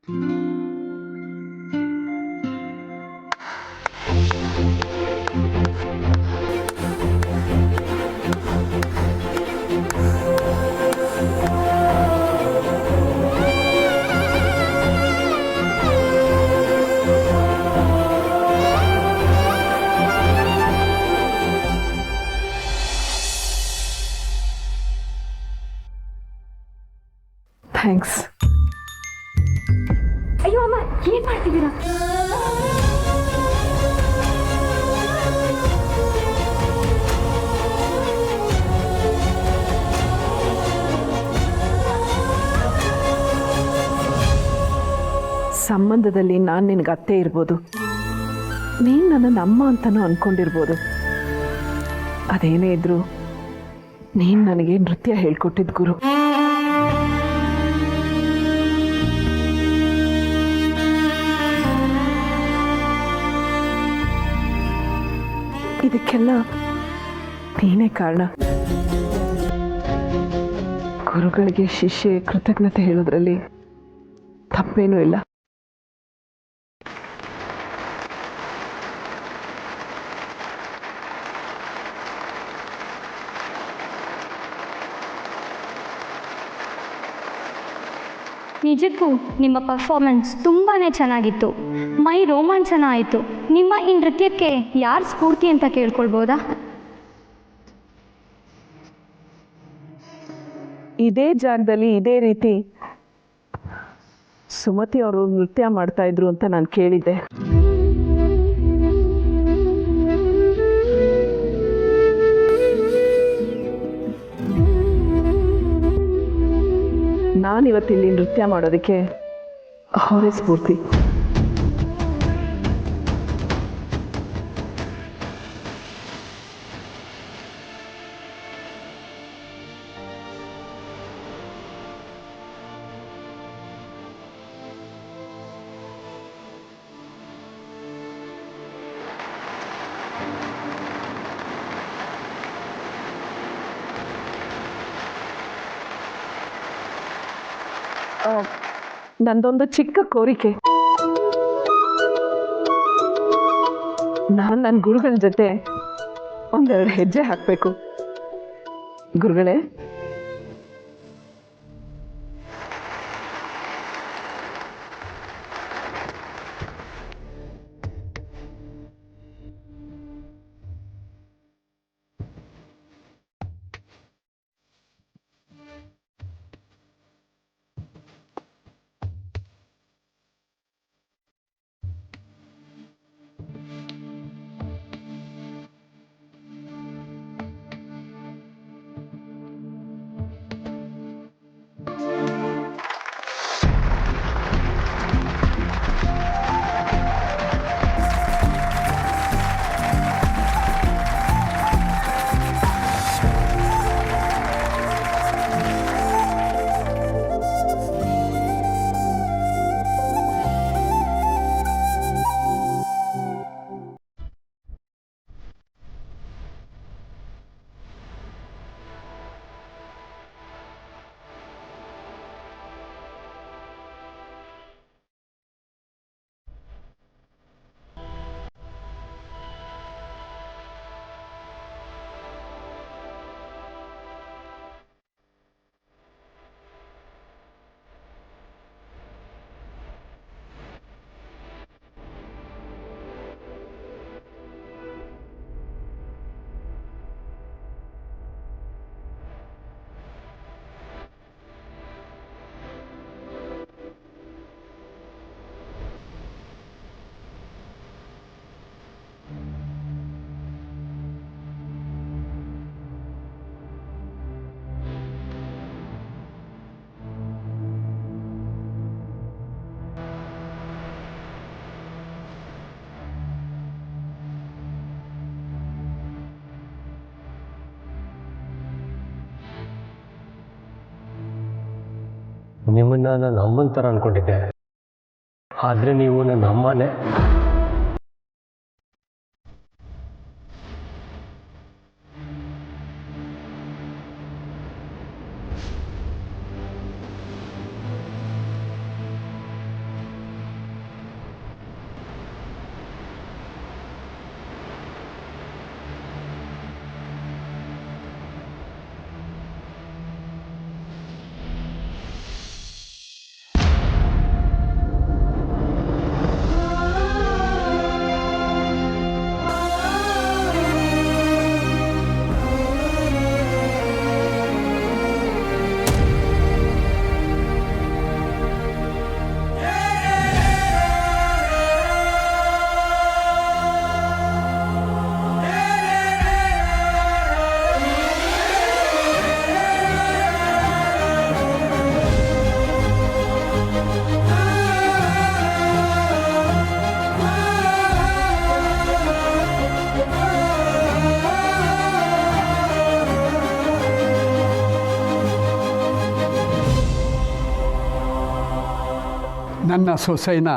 Thanks. ಅಯ್ಯೋ ಅಮ್ಮ, ಏನ್ ಮಾಡ್ತಿದ್ದೀರಾ? ಸಂಬಂಧದಲ್ಲಿ ನಾನು ನಿನಗೆ ಅತ್ತೆ ಇರ್ಬೋದು, ನೀನು ನನ್ನನ್ನು ಅಮ್ಮ ಅಂತಲೂ ಅಂದ್ಕೊಂಡಿರ್ಬೋದು. ಅದೇನೇ ಇದ್ರೂ ನೀನು ನನಗೆ ನೃತ್ಯ ಹೇಳ್ಕೊಟ್ಟಿದ್ದು ಗುರು. ಇದಕ್ಕೆಲ್ಲ ನೀನೇ ಕಾರಣ. ಗುರುಗಳಿಗೆ ಶಿಷ್ಯ ಕೃತಜ್ಞತೆ ಹೇಳೋದ್ರಲ್ಲಿ ತಪ್ಪೇನೂ ಇಲ್ಲ. ನಿಜಕ್ಕೂ ನಿಮ್ಮ ಪರ್ಫಾರ್ಮೆನ್ಸ್ ತುಂಬಾ ಚೆನ್ನಾಗಿತ್ತು. ಮೈ ರೋಮಾಂಚನ ಆಯಿತು. ನಿಮ್ಮ ಈ ನೃತ್ಯಕ್ಕೆ ಯಾರು ಸ್ಫೂರ್ತಿ ಅಂತ ಕೇಳ್ಕೊಳ್ಬೋದಾ? ಇದೇ ಜಾಗದಲ್ಲಿ ಇದೇ ರೀತಿ ಸುಮತಿ ಅವರು ನೃತ್ಯ ಮಾಡ್ತಾ ಇದ್ರು ಅಂತ ನಾನು ಕೇಳಿದ್ದೆ. ನಾನಿವತ್ತಿಲ್ಲಿ ನೃತ್ಯ ಮಾಡೋದಕ್ಕೆ ಅವರೇ ಸ್ಫೂರ್ತಿ. ನಂದೊಂದು ಚಿಕ್ಕ ಕೋರಿಕೆ. ನಾನು ನನ್ನ ಗುರುಗಳ ಜೊತೆ ಒಂದೆರಡು ಹೆಜ್ಜೆ ಹಾಕಬೇಕು. ಗುರುಗಳೇ, ನಿಮ್ಮನ್ನ ನಾನು ಅಮ್ಮನ ಥರ ಅಂದ್ಕೊಂಡಿದ್ದೆ, ಆದರೆ ನೀವು ನನ್ನ ಅಮ್ಮನೇ. ನನ್ನ ಸೊಸೆನ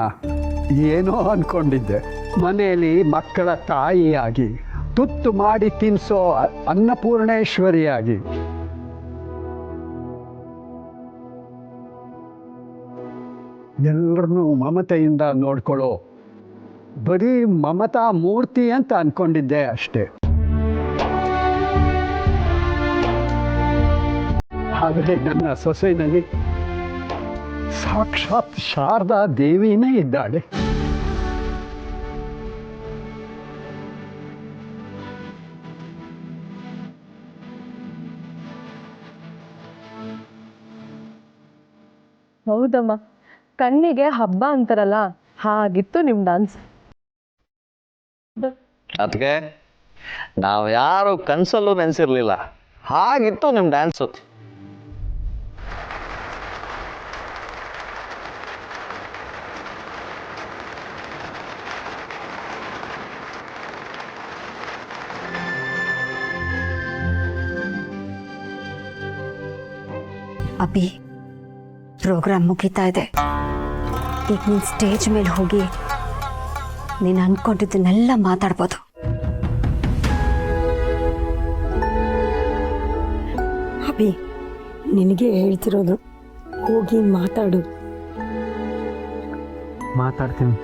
ಏನೋ ಅಂದ್ಕೊಂಡಿದ್ದೆ. ಮನೆಯಲ್ಲಿ ಮಕ್ಕಳ ತಾಯಿಯಾಗಿ, ತುತ್ತು ಮಾಡಿ ತಿನ್ನಿಸೋ ಅನ್ನಪೂರ್ಣೇಶ್ವರಿಯಾಗಿ. ಎಲ್ಲರನ್ನೂ ಮಮತೆಯಿಂದ ನೋಡ್ಕೊಳ್ಳೋ ಬರೀ ಮಮತಾ ಮೂರ್ತಿ ಅಂತ ಅಂದ್ಕೊಂಡಿದ್ದೆ ಅಷ್ಟೇ. ಆದರೆ ನನ್ನ ಸೊಸೆನಲ್ಲಿ ಸಾಕ್ಷಾತ್ ಶಾರದಾ ದೇವಿನೇ ಇದ್ದಾಳೆ. ಹೌದಮ್ಮ, ಕಣ್ಣಿಗೆ ಹಬ್ಬ ಅಂತಾರಲ್ಲ ಹಾಗಿತ್ತು ನಿಮ್ಮ ಡಾನ್ಸ್. ಅದಕ್ಕೆ ನಾವು ಯಾರು ಕನಸಲ್ಲೂ ನೆನೆಸಿರ್ಲಿಲ್ಲ, ಹಾಗಿತ್ತು ನಿಮ್ಮ ಡ್ಯಾನ್ಸು. ಅಭಿ, ಪ್ರೋಗ್ರಾಮ್ ಮುಗೀತಾ ಇದೆ. ಈಗ ನೀನು ಸ್ಟೇಜ್ ಮೇಲೆ ಹೋಗಿ ನೀನು ಅಂದ್ಕೊಂಡಿದ್ದನ್ನೆಲ್ಲ ಮಾತಾಡ್ಬೋದು. ಅಭಿ, ನಿನಗೆ ಹೇಳ್ತಿರೋದು, ಹೋಗಿ ಮಾತಾಡು. ಮಾತಾಡ್ತೀನಿ,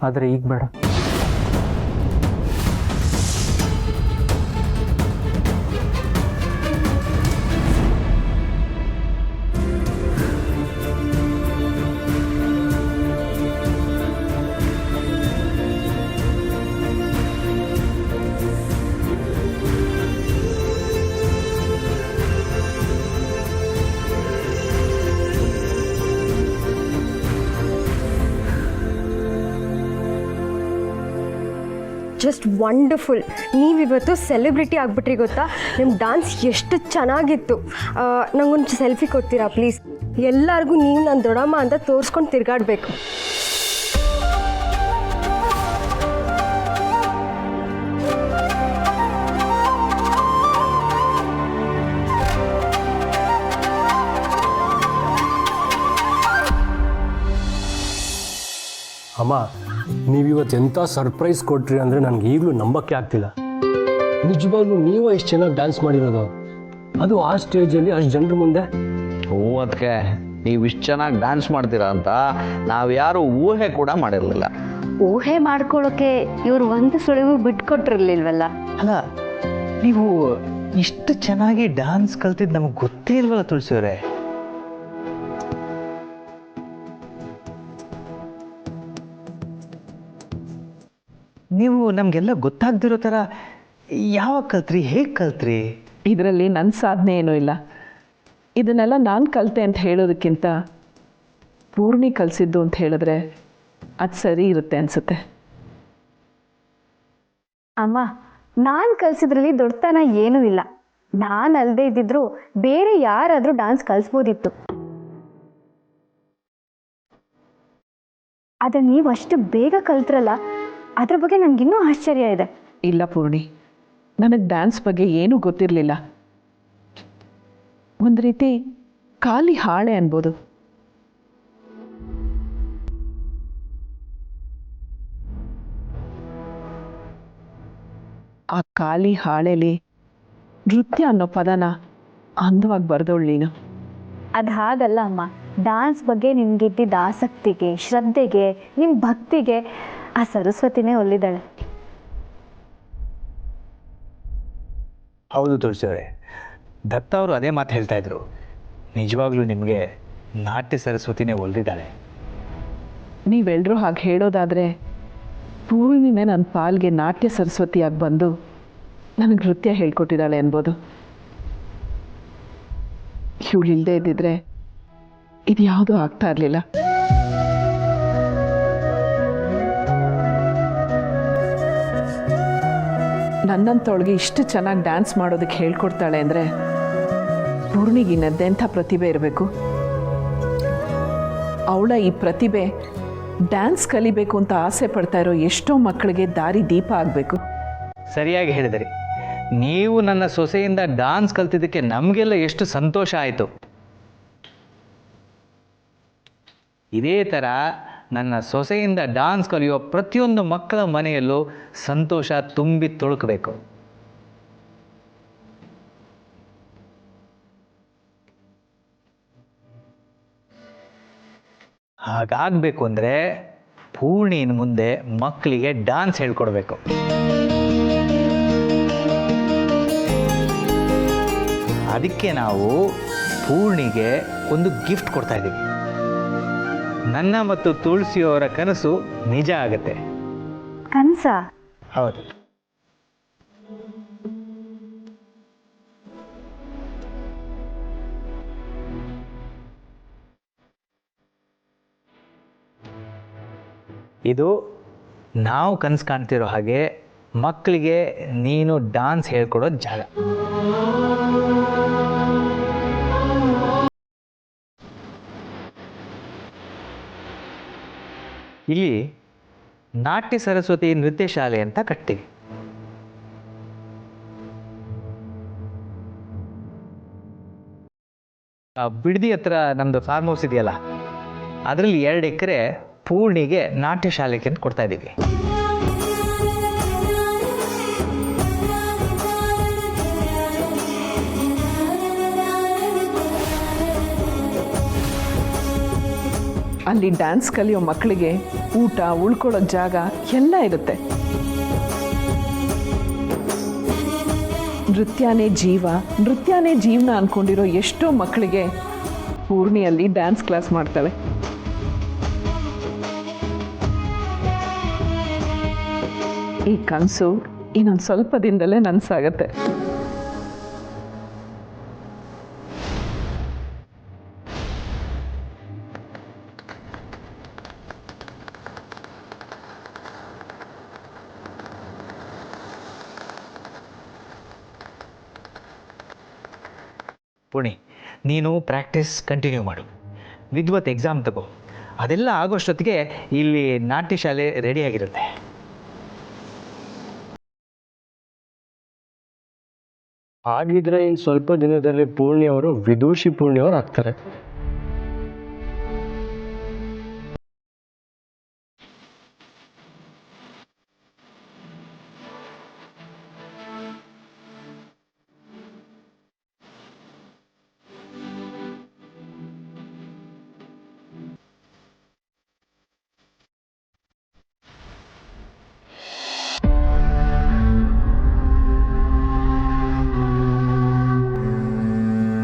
ಆದರೆ ಈಗ ಬೇಡ. Just wonderful. ನೀವಿವತ್ತು ಸೆಲೆಬ್ರಿಟಿ ಆಗ್ಬಿಟ್ರಿ ಗೊತ್ತಾ. ನಿಮ್ಮ ಡಾನ್ಸ್ ಎಷ್ಟು ಚೆನ್ನಾಗಿತ್ತು. ನಂಗೊಂದು ಸೆಲ್ಫಿ ಕೊಡ್ತೀರಾ ಪ್ಲೀಸ್? ಎಲ್ಲರಿಗೂ ನೀವು ನಾನು ದೊಡ್ಡಮ್ಮ ಅಂತ ತೋರಿಸ್ಕೊಂಡು ತಿರ್ಗಾಡಬೇಕು. ಅಮ್ಮ, ನೀವಿವತ್ತು ಎಂಥ ಸರ್ಪ್ರೈಸ್ ಕೊಟ್ರಿ ಅಂದರೆ ನನಗೆ ಈಗಲೂ ನಂಬಕ್ಕೆ ಆಗ್ತಿಲ್ಲ. ನಿಜವಾಗ್ಲೂ ನೀವು ಎಷ್ಟು ಚೆನ್ನಾಗಿ ಡ್ಯಾನ್ಸ್ ಮಾಡಿರೋದು, ಅದು ಆ ಸ್ಟೇಜಲ್ಲಿ ಅಷ್ಟು ಜನರ ಮುಂದೆ. ಅದಕ್ಕೆ ನೀವು ಇಷ್ಟು ಚೆನ್ನಾಗಿ ಡ್ಯಾನ್ಸ್ ಮಾಡ್ತೀರಾ ಅಂತ ನಾವು ಯಾರು ಊಹೆ ಕೂಡ ಮಾಡಿರಲಿಲ್ಲ. ಊಹೆ ಮಾಡ್ಕೊಳ್ಳೋಕೆ ಇವ್ರು ಒಂದು ಸುಳಿವು ಬಿಟ್ಕೊಟ್ಟಿರ್ಲಿಲ್ವಲ್ಲ. ಅಲ್ಲ, ನೀವು ಇಷ್ಟು ಚೆನ್ನಾಗಿ ಡ್ಯಾನ್ಸ್ ಕಲ್ತಿದ್ದು ನಮಗೆ ಗೊತ್ತೇ ಇಲ್ವಲ್ಲ ತುಳಸಿಯವರೇ. ನೀವು ನಮಗೆಲ್ಲ ಗೊತ್ತಾಗ್ದಿರೋ ಥರ ಯಾವಾಗ ಕಲ್ತ್ರಿ, ಹೇಗೆ ಕಲ್ತ್ರಿ? ಇದರಲ್ಲಿ ನನ್ನ ಸಾಧನೆ ಏನೂ ಇಲ್ಲ. ಇದನ್ನೆಲ್ಲ ನಾನು ಕಲಿತೆ ಅಂತ ಹೇಳೋದಕ್ಕಿಂತ ಪೂರ್ಣಿ ಕಲಿಸಿದ್ದು ಅಂತ ಹೇಳಿದ್ರೆ ಅದು ಸರಿ ಇರುತ್ತೆ ಅನಿಸುತ್ತೆ. ಅಮ್ಮ, ನಾನು ಕಲಿಸಿದ್ರಲ್ಲಿ ದೊಡ್ಡತನ ಏನೂ ಇಲ್ಲ. ನಾನು ಅಲ್ಲದೆ ಇದ್ದಿದ್ರು ಬೇರೆ ಯಾರಾದರೂ ಡಾನ್ಸ್ ಕಲಿಸ್ಬೋದಿತ್ತು. ಆದರೆ ನೀವು ಅಷ್ಟು ಬೇಗ ಕಲ್ತ್ರಲ್ಲ, ಅದ್ರ ಬಗ್ಗೆ ನನಗಿನ್ನೂ ಆಶ್ಚರ್ಯ ಇದೆ. ಇಲ್ಲ ಪೂರ್ಣಿ, ನನಗೆ ಡ್ಯಾನ್ಸ್ ಬಗ್ಗೆ ಏನೂ ಗೊತ್ತಿರಲಿಲ್ಲ. ಒಂದು ರೀತಿ ಖಾಲಿ ಹಾಳೆ ಅನ್ಬೋದು. ಆ ಖಾಲಿ ಹಾಳೆಲಿ ನೃತ್ಯ ಅನ್ನೋ ಪದನ ಅಂದವಾಗಿ ಬರೆದವಳು ನೀನು. ಅದು ಹಾಗಲ್ಲ ಅಮ್ಮ. ಡಾನ್ಸ್ ಬಗ್ಗೆ ನಿಮ್ಗಿದ್ದಿದ್ದ ಆಸಕ್ತಿಗೆ, ಶ್ರದ್ಧೆಗೆ, ನಿಮ್ಮ ಭಕ್ತಿಗೆ ಆ ಸರಸ್ವತಿನೇ ಒಲಿದಾಳೆ. ಹೌದು ತುಳಸಿಯವರೇ, ದತ್ತ ಅವರು ಅದೇ ಮಾತು ಹೇಳ್ತಾ ಇದ್ರು. ನಿಜವಾಗ್ಲೂ ನಿಮಗೆ ನಾಟ್ಯ ಸರಸ್ವತಿನೇ ಒಲಿದಿದ್ದಾಳೆ. ನೀವೆಲ್ಲರೂ ಹಾಗೆ ಹೇಳೋದಾದರೆ ಪೂರ್ಣಿಮೆ ನನ್ನ ಪಾಲ್ಗೆ ನಾಟ್ಯ ಸರಸ್ವತಿಯಾಗಿ ಬಂದು ನನಗೆ ನೃತ್ಯ ಹೇಳ್ಕೊಟ್ಟಿದ್ದಾಳೆ ಅನ್ಬೋದು. ಇವಳು ಇಲ್ಲದೆ ಇದ್ದಿದ್ರೆ ಇದು ಯಾವುದೂ ಆಗ್ತಾ ಇರಲಿಲ್ಲ. ನನ್ನಂತೊಳಗೆ ಇಷ್ಟು ಚೆನ್ನಾಗಿ ಡ್ಯಾನ್ಸ್ ಮಾಡೋದಕ್ಕೆ ಹೇಳ್ಕೊಡ್ತಾಳೆ ಅಂದರೆ ಪೂರ್ಣಿಗೆ ಇನ್ನದ್ದೆಂಥ ಪ್ರತಿಭೆ ಇರಬೇಕು. ಅವಳ ಈ ಪ್ರತಿಭೆ ಡ್ಯಾನ್ಸ್ ಕಲಿಬೇಕು ಅಂತ ಆಸೆ ಪಡ್ತಾ ಇರೋ ಎಷ್ಟೋ ಮಕ್ಕಳಿಗೆ ದಾರಿ ದೀಪ ಆಗಬೇಕು. ಸರಿಯಾಗಿ ಹೇಳಿದಿರಿ. ನೀವು ನನ್ನ ಸೊಸೆಯಿಂದ ಡಾನ್ಸ್ ಕಲ್ತಿದ್ದಕ್ಕೆ ನಮಗೆಲ್ಲ ಎಷ್ಟು ಸಂತೋಷ ಆಯಿತು. ಇದೇ ಥರ ನನ್ನ ಸೊಸೆಯಿಂದ ಡಾನ್ಸ್ ಕಲಿಯೋ ಪ್ರತಿಯೊಂದು ಮಕ್ಕಳ ಮನೆಯಲ್ಲೂ ಸಂತೋಷ ತುಂಬಿ ತುಳುಕಬೇಕು. ಹಾಗಾಗಬೇಕು ಅಂದರೆ ಪೂರ್ಣಿನ ಮುಂದೆ ಮಕ್ಕಳಿಗೆ ಡಾನ್ಸ್ ಹೇಳ್ಕೊಡ್ಬೇಕು. ಅದಕ್ಕೆ ನಾವು ಪೂರ್ಣಿಗೆ ಒಂದು ಗಿಫ್ಟ್ ಕೊಡ್ತಾ ಇದ್ದೀವಿ. ನನ್ನ ಮತ್ತು ತುಳಸಿಯವರ ಕನಸು ನಿಜ ಆಗುತ್ತೆ. ಕನಸ? ಹೌದು. ಇದು ನಾವು ಕನಸು ಕಾಣ್ತಿರೋ ಹಾಗೆ ಮಕ್ಕಳಿಗೆ ನೀನು ಡಾನ್ಸ್ ಹೇಳ್ಕೊಡೋ ಜಾಗ. ಇಲ್ಲಿ ನಾಟ್ಯ ಸರಸ್ವತಿ ನೃತ್ಯ ಶಾಲೆ ಅಂತ ಕಟ್ತೀವಿ. ಬಿಡದಿ ಹತ್ರ ನಮ್ಮದು ಫಾರ್ಮ್ ಹೌಸ್ ಇದೆಯಲ್ಲ, ಅದರಲ್ಲಿ 2 ಎಕರೆ ಪೂರ್ಣಿಗೆ ನಾಟ್ಯ ಶಾಲೆಗೆ ಅಂತ ಕೊಡ್ತಾ ಇದ್ದೀವಿ. ಅಲ್ಲಿ ಡ್ಯಾನ್ಸ್ ಕಲಿಯೋ ಮಕ್ಕಳಿಗೆ ಊಟ, ಉಳ್ಕೊಳ್ಳೋ ಜಾಗ ಎಲ್ಲ ಇರುತ್ತೆ. ನೃತ್ಯನೇ ಜೀವನ ಅಂದ್ಕೊಂಡಿರೋ ಎಷ್ಟೋ ಮಕ್ಕಳಿಗೆ ಪೂರ್ಣಿಯಲ್ಲಿ ಡ್ಯಾನ್ಸ್ ಕ್ಲಾಸ್ ಮಾಡ್ತಾಳೆ. ಈ ಕನಸು ಇನ್ನೊಂದು ಸ್ವಲ್ಪ ದಿನದಲ್ಲೇ ನನಸಾಗತ್ತೆ. ಪುಣಿ, ನೀನು ಪ್ರಾಕ್ಟೀಸ್ ಕಂಟಿನ್ಯೂ ಮಾಡು. ವಿದ್ವತ್ ಎಕ್ಸಾಮ್ ತಗೋ. ಅದೆಲ್ಲ ಆಗೋಷ್ಟೊತ್ತಿಗೆ ಇಲ್ಲಿ ನಾಟ್ಯ ಶಾಲೆ ರೆಡಿಯಾಗಿರುತ್ತೆ. ಹಾಗಿದ್ರೆ ಇನ್ನು ಸ್ವಲ್ಪ ದಿನದಲ್ಲಿ ಪೂರ್ಣಿಯವರು ವಿದೂಷಿ ಪೂರ್ಣಿಯವರು ಆಗ್ತಾರೆ.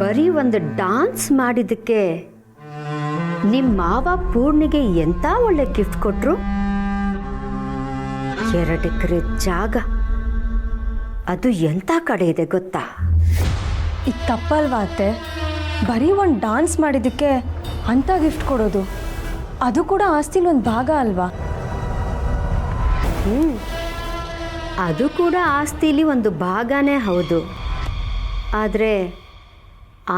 ಬರೀ ಒಂದು ಡಾನ್ಸ್ ಮಾಡಿದ್ದಕ್ಕೆ ನಿಮ್ಮ ಮಾವ ಪೂರ್ಣಿಗೆ ಎಂತ ಒಳ್ಳೆ ಗಿಫ್ಟ್ ಕೊಟ್ರು. 2 ಎಕರೆ ಜಾಗ, ಅದು ಎಂತ ಕಡೆ ಇದೆ ಗೊತ್ತಾ? ಇದು ತಪ್ಪಲ್ವಾ ಅತ್ತೆ? ಬರೀ ಒಂದು ಡಾನ್ಸ್ ಮಾಡಿದ್ದಕ್ಕೆ ಅಂಥ ಗಿಫ್ಟ್ ಕೊಡೋದು, ಅದು ಕೂಡ ಆಸ್ತಿಲಿ ಒಂದು ಭಾಗ ಅಲ್ವಾ? ಅದು ಕೂಡ ಆಸ್ತಿಲಿ ಒಂದು ಭಾಗನೇ ಹೌದು. ಆದರೆ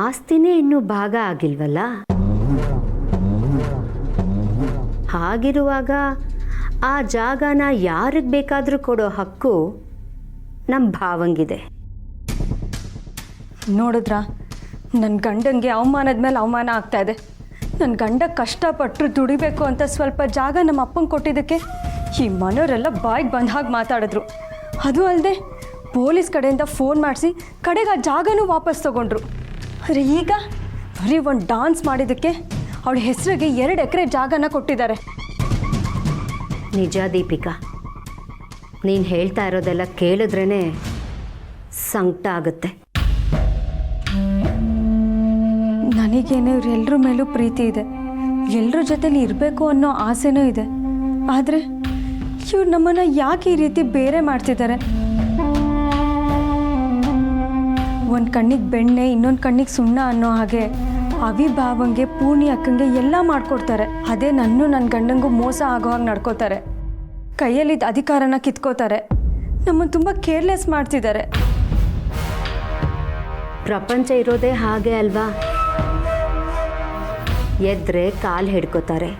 ಆಸ್ತಿನೇ ಇನ್ನೂ ಭಾಗ ಆಗಿಲ್ವಲ್ಲ. ಹಾಗಿರುವಾಗ ಆ ಜಾಗನ ಯಾರಿಗೆ ಬೇಕಾದರೂ ಕೊಡೋ ಹಕ್ಕು ನಮ್ಮ ಭಾವಂಗಿದೆ. ನೋಡಿದ್ರಾ, ನನ್ನ ಗಂಡಂಗೆ ಅವಮಾನದ ಮೇಲೆ ಅವಮಾನ ಆಗ್ತಾ ಇದೆ. ನನ್ನ ಗಂಡ ಕಷ್ಟಪಟ್ಟರು ದುಡಿಬೇಕು ಅಂತ ಸ್ವಲ್ಪ ಜಾಗ ನಮ್ಮ ಅಪ್ಪಂಗೆ ಕೊಟ್ಟಿದ್ದಕ್ಕೆ ಈ ಮನೆಯವರೆಲ್ಲ ಬಾಯಿಗೆ ಬಂದ ಹಾಗೆ ಮಾತಾಡಿದ್ರು. ಅದು ಅಲ್ಲದೆ ಪೊಲೀಸ್ ಕಡೆಯಿಂದ ಫೋನ್ ಮಾಡಿಸಿ ಕಡೆಗೆ ಆ ಜಾಗನೂ ವಾಪಸ್ ತಗೊಂಡ್ರು. ಆದರೆ ಈಗ ಬರೀ ಒಂದು ಡಾನ್ಸ್ ಮಾಡಿದ್ದಕ್ಕೆ ಅವಳ ಹೆಸರಿಗೆ 2 ಎಕರೆ ಜಾಗನ ಕೊಟ್ಟಿದ್ದಾರೆ. ನಿಜ ದೀಪಿಕಾ, ನೀನು ಹೇಳ್ತಾ ಇರೋದೆಲ್ಲ ಕೇಳಿದ್ರೇ ಸಂಕಟ ಆಗುತ್ತೆ. ನನಗೇನೆ ಇವರೆಲ್ಲರ ಮೇಲೂ ಪ್ರೀತಿ ಇದೆ, ಎಲ್ಲರ ಜೊತೆಲಿ ಇರಬೇಕು ಅನ್ನೋ ಆಸೆನೂ ಇದೆ. ಆದರೆ ಇವ್ರು ನಮ್ಮನ್ನು ಯಾಕೆ ಈ ರೀತಿ ಬೇರೆ ಮಾಡ್ತಿದ್ದಾರೆ? ಒಂದು ಕಣ್ಣಿಗೆ ಬೆಣ್ಣೆ, ಇನ್ನೊಂದು ಕಣ್ಣಿಗೆ ಸುಣ್ಣ ಅನ್ನೋ ಹಾಗೆ ಅವಿಭಾವಂಗೆ, ಪೂರ್ಣಿ ಅಕ್ಕಂಗೆ ಎಲ್ಲ ಮಾಡಿಕೊಡ್ತಾರೆ. ಅದೇ ನನ್ನ ಗಂಡಂಗೂ ಮೋಸ ಆಗೋ ಹಾಗೆ ನಡ್ಕೋತಾರೆ. ಕೈಯಲ್ಲಿದ್ದ ಅಧಿಕಾರನ ಕಿತ್ಕೋತಾರೆ. ನಮ್ಮನ್ನು ತುಂಬ ಕೇರ್ಲೆಸ್ ಮಾಡ್ತಿದ್ದಾರೆ. ಪ್ರಪಂಚ ಇರೋದೇ ಹಾಗೆ ಅಲ್ವಾ? ಎದ್ರೆ ಕಾಲು ಹಿಡ್ಕೋತಾರೆ,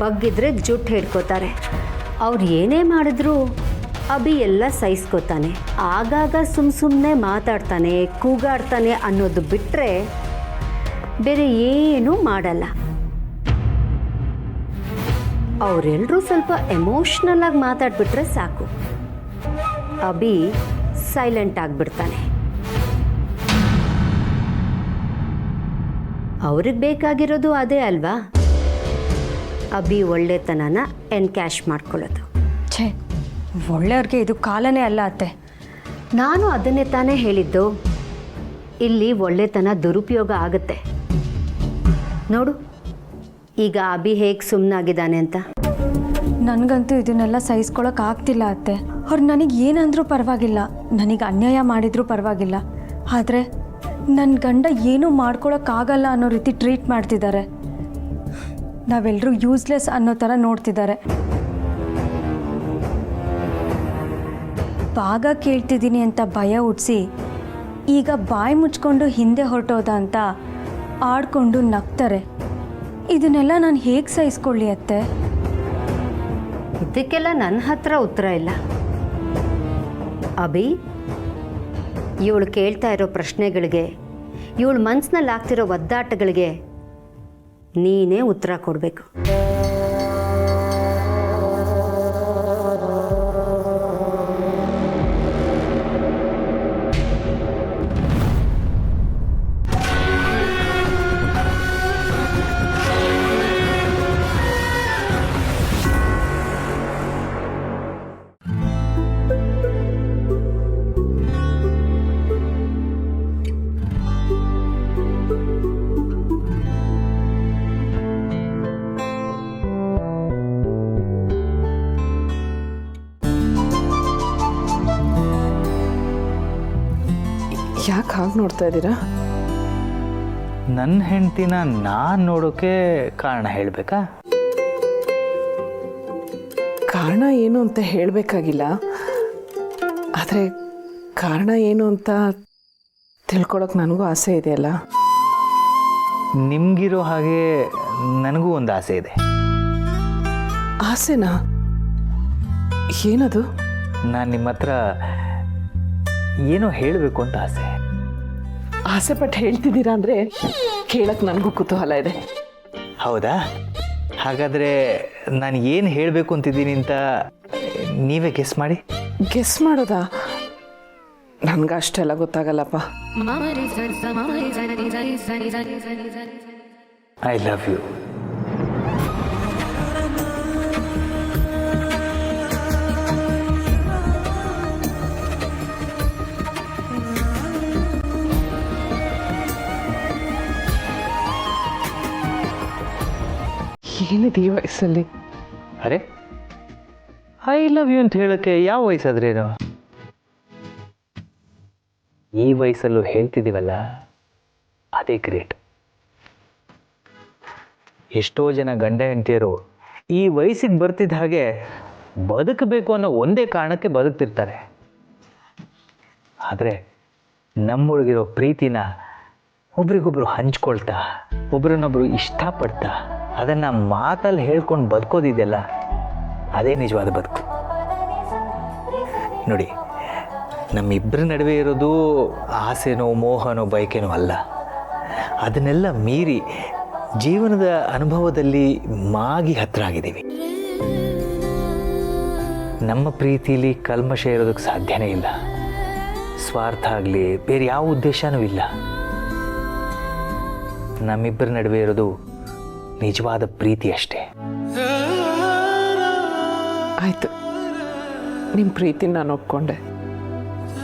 ಬಗ್ಗಿದ್ರೆ ಜುಟ್ಟು ಹಿಡ್ಕೋತಾರೆ. ಅವ್ರು ಏನೇ ಮಾಡಿದ್ರು ಅಭಿ ಎಲ್ಲ ಸಹಿಸ್ಕೋತಾನೆ. ಆಗಾಗ ಸುಮ್ಮನೆ ಮಾತಾಡ್ತಾನೆ, ಕೂಗಾಡ್ತಾನೆ ಅನ್ನೋದು ಬಿಟ್ಟರೆ ಬೇರೆ ಏನೂ ಮಾಡಲ್ಲ. ಅವರೆಲ್ಲರೂ ಸ್ವಲ್ಪ ಎಮೋಷ್ನಲ್ ಆಗಿ ಮಾತಾಡ್ಬಿಟ್ರೆ ಸಾಕು, ಅಭಿ ಸೈಲೆಂಟ್ ಆಗಿಬಿಡ್ತಾನೆ. ಅವ್ರಿಗೆ ಬೇಕಾಗಿರೋದು ಅದೇ ಅಲ್ವಾ, ಅಭಿ ಒಳ್ಳೆತನನ ಎನ್ಕ್ಯಾಶ್ ಮಾಡ್ಕೊಳ್ಳೋದು. ಛೇ, ಒಳ್ಳೆಯವ್ರಿಗೆ ಇದು ಕಾಲನೇ ಅಲ್ಲ ಅತ್ತೆ. ನಾನು ಅದನ್ನೇ ತಾನೇ ಹೇಳಿದ್ದು, ಇಲ್ಲಿ ಒಳ್ಳೆತನ ದುರುಪಯೋಗ ಆಗುತ್ತೆ. ನೋಡು ಈಗ ಅಭಿ ಹೇಗೆ ಸುಮ್ಮನಾಗಿದ್ದಾನೆ ಅಂತ. ನನಗಂತೂ ಇದನ್ನೆಲ್ಲ ಸಹಿಸ್ಕೊಳಕ್ಕೆ ಆಗ್ತಿಲ್ಲ ಅತ್ತೆ. ಅವ್ರು ನನಗೆ ಏನಂದ್ರೂ ಪರವಾಗಿಲ್ಲ, ನನಗೆ ಅನ್ಯಾಯ ಮಾಡಿದರೂ ಪರವಾಗಿಲ್ಲ, ಆದರೆ ನನ್ನ ಗಂಡ ಏನೂ ಮಾಡ್ಕೊಳಕ್ಕಾಗಲ್ಲ ಅನ್ನೋ ರೀತಿ ಟ್ರೀಟ್ ಮಾಡ್ತಿದ್ದಾರೆ. ನಾವೆಲ್ಲರೂ ಯೂಸ್ಲೆಸ್ ಅನ್ನೋ ಥರ ನೋಡ್ತಿದ್ದಾರೆ. ಭಾಗ ಕೇಳ್ತಿದ್ದೀನಿ ಅಂತ ಭಯ ಹುಟ್ಟಿಸಿ ಈಗ ಬಾಯಿ ಮುಚ್ಕೊಂಡು ಹಿಂದೆ ಹೊರಟೋದ ಅಂತ ಆಡ್ಕೊಂಡು ನಗ್ತಾರೆ. ಇದನ್ನೆಲ್ಲ ನಾನು ಹೇಗೆ ಸಹಿಸ್ಕೊಳ್ಳಿ ಅತ್ತೆ? ಇದಕ್ಕೆಲ್ಲ ನನ್ನ ಹತ್ರ ಉತ್ತರ ಇಲ್ಲ. ಅಭಿ, ಇವಳು ಕೇಳ್ತಾ ಇರೋ ಪ್ರಶ್ನೆಗಳಿಗೆ, ಇವಳು ಮನಸ್ಸಿನಲ್ಲಿ ಆಗ್ತಿರೋ ಒದ್ದಾಟಗಳಿಗೆ ನೀನೇ ಉತ್ತರ ಕೊಡಬೇಕು. ಯಾಕೆ ಹಾಗೆ ನೋಡ್ತಾ ಇದ್ದೀರಾ? ನನ್ನ ಹೆಂಡ್ತಿನ ನಾನು ನೋಡೋಕೆ ಕಾರಣ ಹೇಳಬೇಕಾ? ಕಾರಣ ಏನು ಅಂತ ಹೇಳಬೇಕಾಗಿಲ್ಲ, ಆದರೆ ಕಾರಣ ಏನು ಅಂತ ತಿಳ್ಕೊಳಕ್ಕೆ ನನಗೂ ಆಸೆ ಇದೆಯಲ್ಲ. ನಿಮಗಿರೋ ಹಾಗೆ ನನಗೂ ಒಂದು ಆಸೆ ಇದೆ. ಆಸೆನಾ? ಏನದು? ನಾನು ನಿಮ್ಮ ಹತ್ರ ಏನೋ ಹೇಳಬೇಕು ಅಂತ ಆಸೆ. ಆಸೆ ಪಟ್ಟು ಹೇಳ್ತಿದ್ದೀರಾ ಅಂದರೆ ಕೇಳಕ್ಕೆ ನನಗೂ ಕುತೂಹಲ ಇದೆ. ಹೌದಾ? ಹಾಗಾದರೆ ನಾನು ಏನು ಹೇಳಬೇಕು ಅಂತಿದ್ದೀನಿ ಅಂತ ನೀವೇ ಗೆಸ್ ಮಾಡಿ. ಗೆಸ್ ಮಾಡೋದಾ? ನನಗೆ ಅಷ್ಟೆಲ್ಲ ಗೊತ್ತಾಗಲ್ಲಪ್ಪ. I love you. ಏನಿದೆ ಈ ವಯಸ್ಸಲ್ಲಿ? ಅರೆ, ಐ ಲವ್ ಯು ಅಂತ ಹೇಳೋಕ್ಕೆ ಯಾವ ವಯಸ್ಸಾದ್ರೇನು? ಈ ವಯಸ್ಸಲ್ಲೂ ಹೇಳ್ತಿದ್ದೀವಲ್ಲ, ಅದೇ ಗ್ರೇಟ್. ಎಷ್ಟೋ ಜನ ಗಂಡ ಹೆಂಡತಿಯರು ಈ ವಯಸ್ಸಿಗೆ ಬರ್ತಿದ್ದ ಹಾಗೆ ಬದುಕಬೇಕು ಅನ್ನೋ ಒಂದೇ ಕಾರಣಕ್ಕೆ ಬದುಕ್ತಿರ್ತಾರೆ. ಆದರೆ ನಮ್ಮೊಳಗಿರೋ ಪ್ರೀತಿನ ಒಬ್ರಿಗೊಬ್ರು ಹಂಚ್ಕೊಳ್ತಾ, ಒಬ್ರನ್ನೊಬ್ರು ಇಷ್ಟಪಡ್ತಾ, ಅದನ್ನು ಮಾತಲ್ಲಿ ಹೇಳ್ಕೊಂಡು ಬದುಕೋದಿದೆಯಲ್ಲ, ಅದೇ ನಿಜವಾದ ಬದುಕು. ನೋಡಿ, ನಮ್ಮಿಬ್ಬರ ನಡುವೆ ಇರೋದು ಆಸೆನೋ ಮೋಹನೋ ಬಯಕೆನೋ ಅಲ್ಲ. ಅದನ್ನೆಲ್ಲ ಮೀರಿ ಜೀವನದ ಅನುಭವದಲ್ಲಿ ಮಾಗಿ ಹತ್ರ ಆಗಿದ್ದೀವಿ. ನಮ್ಮ ಪ್ರೀತಿಲಿ ಕಲ್ಮಶ ಇರೋದಕ್ಕೆ ಸಾಧ್ಯನೇ ಇಲ್ಲ. ಸ್ವಾರ್ಥ ಆಗಲಿ ಬೇರೆ ಯಾವ ಉದ್ದೇಶನೂ ಇಲ್ಲ. ನಮ್ಮಿಬ್ಬರ ನಡುವೆ ಇರೋದು ನಿಜವಾದ ಪ್ರೀತಿ ಅಷ್ಟೇ. ಆಯಿತು, ನಿಮ್ಮ ಪ್ರೀತಿನ ನಾನು ಒಪ್ಕೊಂಡೆ.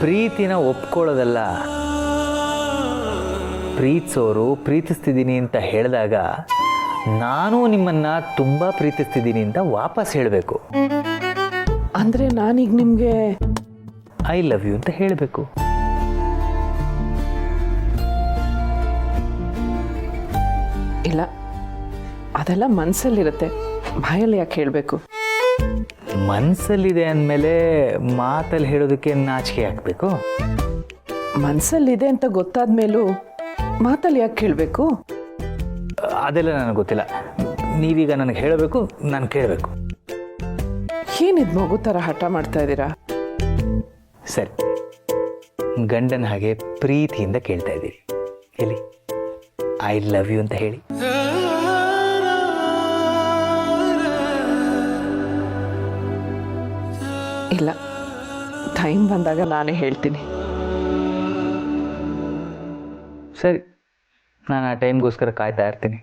ಪ್ರೀತಿನ ಒಪ್ಕೊಳ್ಳೋದಲ್ಲ, ಪ್ರೀತಿಸೋರು ಪ್ರೀತಿಸ್ತಿದ್ದೀನಿ ಅಂತ ಹೇಳಿದಾಗ ನಾನು ನಿಮ್ಮನ್ನು ತುಂಬ ಪ್ರೀತಿಸ್ತಿದ್ದೀನಿ ಅಂತ ವಾಪಸ್ ಹೇಳಬೇಕು. ಅಂದರೆ ನಾನೀಗ ನಿಮಗೆ ಐ ಲವ್ ಯು ಅಂತ ಹೇಳಬೇಕು. ಇಲ್ಲ, ಅದೆಲ್ಲ ಮನಸ್ಸಲ್ಲಿರುತ್ತೆ, ಬಾಯಲ್ಲಿ ಯಾಕೆ ಹೇಳಬೇಕು? ಮನಸ್ಸಲ್ಲಿದೆ ಅಂದಮೇಲೆ ಮಾತಲ್ಲಿ ಹೇಳೋದಕ್ಕೆ ನಾಚಿಕೆ ಹಾಕಬೇಕು. ಮನಸ್ಸಲ್ಲಿದೆ ಅಂತ ಗೊತ್ತಾದ ಮೇಲೂ ಮಾತಲ್ಲಿ ಯಾಕೆ ಕೇಳಬೇಕು? ಅದೆಲ್ಲ ನನಗೆ ಗೊತ್ತಿಲ್ಲ. ನೀವೀಗ ನನಗೆ ಹೇಳಬೇಕು, ನಾನು ಕೇಳಬೇಕು. ಏನಿದು ಮಗು ಥರ ಹಠ ಮಾಡ್ತಾ ಇದ್ದೀರಾ? ಸರಿ, ಗಂಡನ ಹಾಗೆ ಪ್ರೀತಿಯಿಂದ ಕೇಳ್ತಾ ಇದ್ದೀರಿ. ಹೇಳಿ, ಐ ಲವ್ ಯು ಅಂತ ಹೇಳಿ. ಇಲ್ಲ, ಟೈಮ್ ಬಂದಾಗ ನಾನೇ ಹೇಳ್ತೀನಿ. ಸರಿ, ನಾನು ಆ ಟೈಮ್ಗೋಸ್ಕರ ಕಾಯ್ತಾ ಇರ್ತೀನಿ.